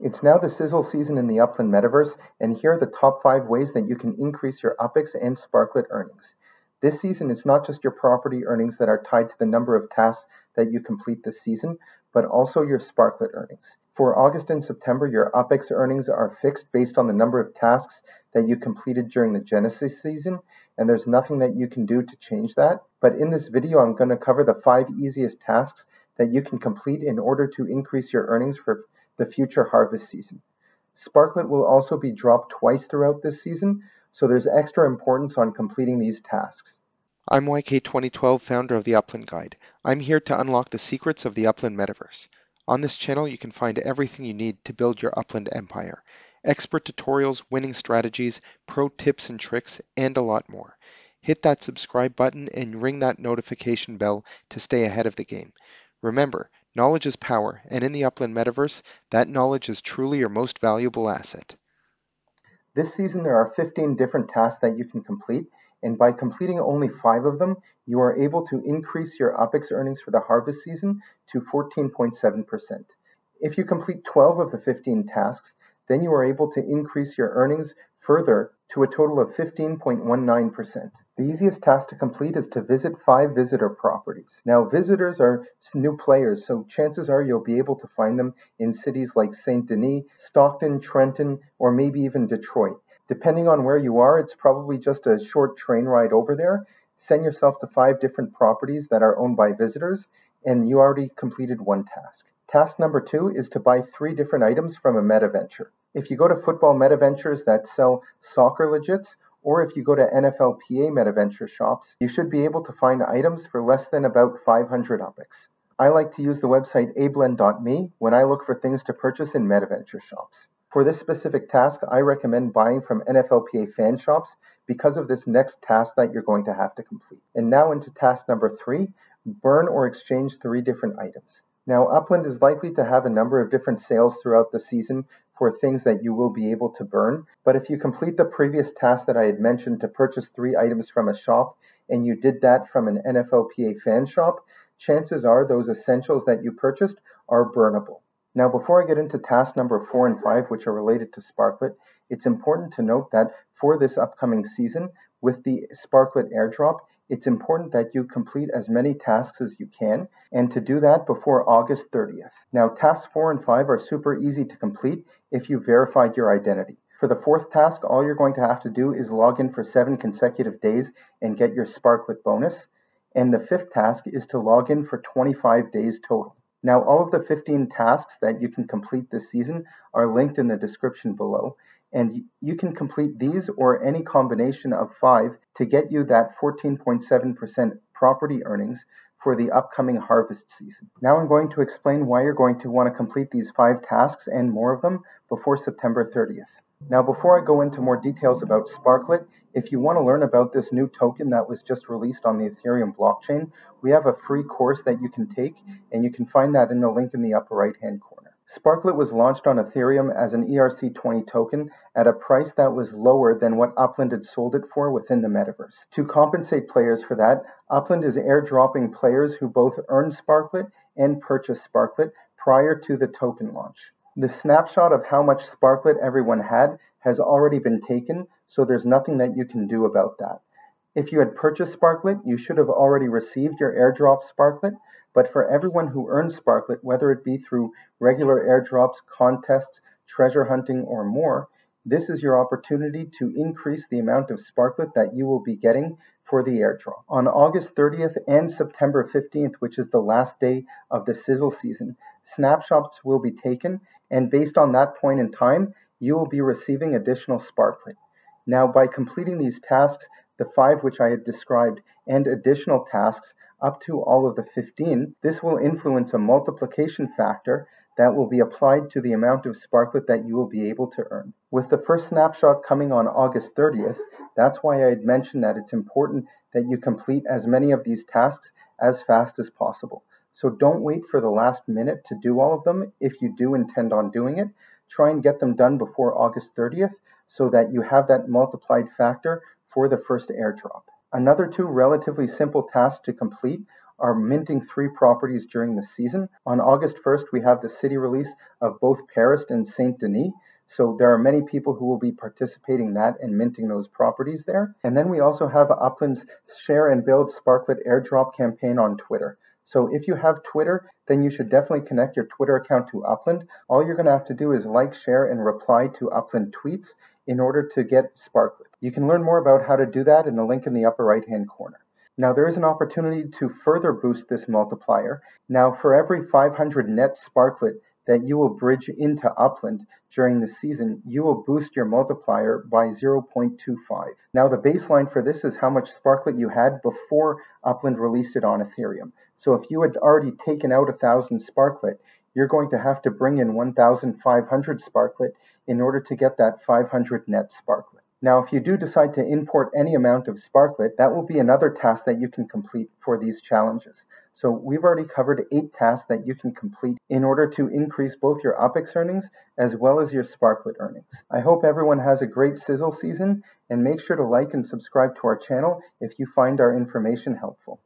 It's now the sizzle season in the Upland Metaverse, and here are the top 5 ways that you can increase your UPX and Sparklet earnings. This season, it's not just your property earnings that are tied to the number of tasks that you complete this season, but also your Sparklet earnings. For August and September, your UPX earnings are fixed based on the number of tasks that you completed during the Genesis season, and there's nothing that you can do to change that. But in this video, I'm going to cover the 5 easiest tasks that you can complete in order to increase your earnings for the future harvest season. Sparklet will also be dropped twice throughout this season, so there's extra importance on completing these tasks. I'm YK2012, founder of the Upland Guide. I'm here to unlock the secrets of the Upland Metaverse. On this channel, you can find everything you need to build your Upland empire. Expert tutorials, winning strategies, pro tips and tricks, and a lot more. Hit that subscribe button and ring that notification bell to stay ahead of the game. Remember, knowledge is power, and in the Upland Metaverse, that knowledge is truly your most valuable asset. This season, there are 15 different tasks that you can complete, and by completing only 5 of them, you are able to increase your UPX earnings for the harvest season to 14.7%. If you complete 12 of the 15 tasks, then you are able to increase your earnings further to a total of 15.19%. The easiest task to complete is to visit 5 visitor properties. Now, visitors are new players, so chances are you'll be able to find them in cities like St. Denis, Stockton, Trenton, or maybe even Detroit. Depending on where you are, it's probably just a short train ride over there. Send yourself to 5 different properties that are owned by visitors, and you already completed 1 task. Task number 2 is to buy 3 different items from a Metaventure. If you go to football Metaventures that sell soccer legits, or if you go to NFLPA Metaventure shops, you should be able to find items for less than about 500 UPX. I like to use the website ablend.me when I look for things to purchase in Metaventure shops. For this specific task, I recommend buying from NFLPA fan shops because of this next task that you're going to have to complete. And now into task number 3, burn or exchange 3 different items. Now, Upland is likely to have a number of different sales throughout the season for things that you will be able to burn, but if you complete the previous task that I had mentioned to purchase 3 items from a shop, and you did that from an NFLPA fan shop, chances are those essentials that you purchased are burnable. Now, before I get into task number 4 and 5, which are related to Sparklet, it's important to note that for this upcoming season, with the Sparklet airdrop, it's important that you complete as many tasks as you can, and to do that before August 30th. Now, tasks 4 and 5 are super easy to complete if you verified your identity. For the 4th task, all you're going to have to do is log in for 7 consecutive days and get your Sparklet bonus, and the 5th task is to log in for 25 days total. Now, all of the 15 tasks that you can complete this season are linked in the description below, and you can complete these or any combination of 5 to get you that 14.7% property earnings for the upcoming harvest season. Now I'm going to explain why you're going to want to complete these 5 tasks and more of them before September 30th. Now, before I go into more details about Sparklet, if you want to learn about this new token that was just released on the Ethereum blockchain, we have a free course that you can take, and you can find that in the link in the upper right-hand corner. Sparklet was launched on Ethereum as an ERC20 token at a price that was lower than what Upland had sold it for within the Metaverse. To compensate players for that, Upland is airdropping players who both earn Sparklet and purchase Sparklet prior to the token launch. The snapshot of how much Sparklet everyone had has already been taken, so there's nothing that you can do about that. If you had purchased Sparklet, you should have already received your airdrop Sparklet, but for everyone who earns Sparklet, whether it be through regular airdrops, contests, treasure hunting, or more, this is your opportunity to increase the amount of Sparklet that you will be getting for the airdrop. On August 30th and September 15th, which is the last day of the sizzle season, snapshots will be taken, and based on that point in time, you will be receiving additional Sparklet. Now, by completing these tasks, the 5 which I had described, and additional tasks up to all of the 15, this will influence a multiplication factor that will be applied to the amount of Sparklet that you will be able to earn. With the first snapshot coming on August 30th, that's why I had mentioned that it's important that you complete as many of these tasks as fast as possible. So don't wait for the last minute to do all of them. If you do intend on doing it, try and get them done before August 30th so that you have that multiplied factor for the first airdrop. Another 2 relatively simple tasks to complete are minting 3 properties during the season. On August 1st, we have the city release of both Paris and Saint Denis. So there are many people who will be participating in that and minting those properties there. And then we also have Upland's Share and Build Sparklet airdrop campaign on Twitter. So if you have Twitter, then you should definitely connect your Twitter account to Upland. All you're going to have to do is like, share, and reply to Upland tweets in order to get Sparklet. You can learn more about how to do that in the link in the upper right-hand corner. Now there is an opportunity to further boost this multiplier. Now for every 500 net Sparklet that you will bridge into Upland during the season, you will boost your multiplier by 0.25. Now the baseline for this is how much Sparklet you had before Upland released it on Ethereum. So if you had already taken out 1,000 Sparklet, you're going to have to bring in 1,500 Sparklet in order to get that 500 net Sparklet. Now, if you do decide to import any amount of Sparklet, that will be another task that you can complete for these challenges. So we've already covered 8 tasks that you can complete in order to increase both your UPX earnings as well as your Sparklet earnings. I hope everyone has a great Sizzle season, and make sure to like and subscribe to our channel if you find our information helpful.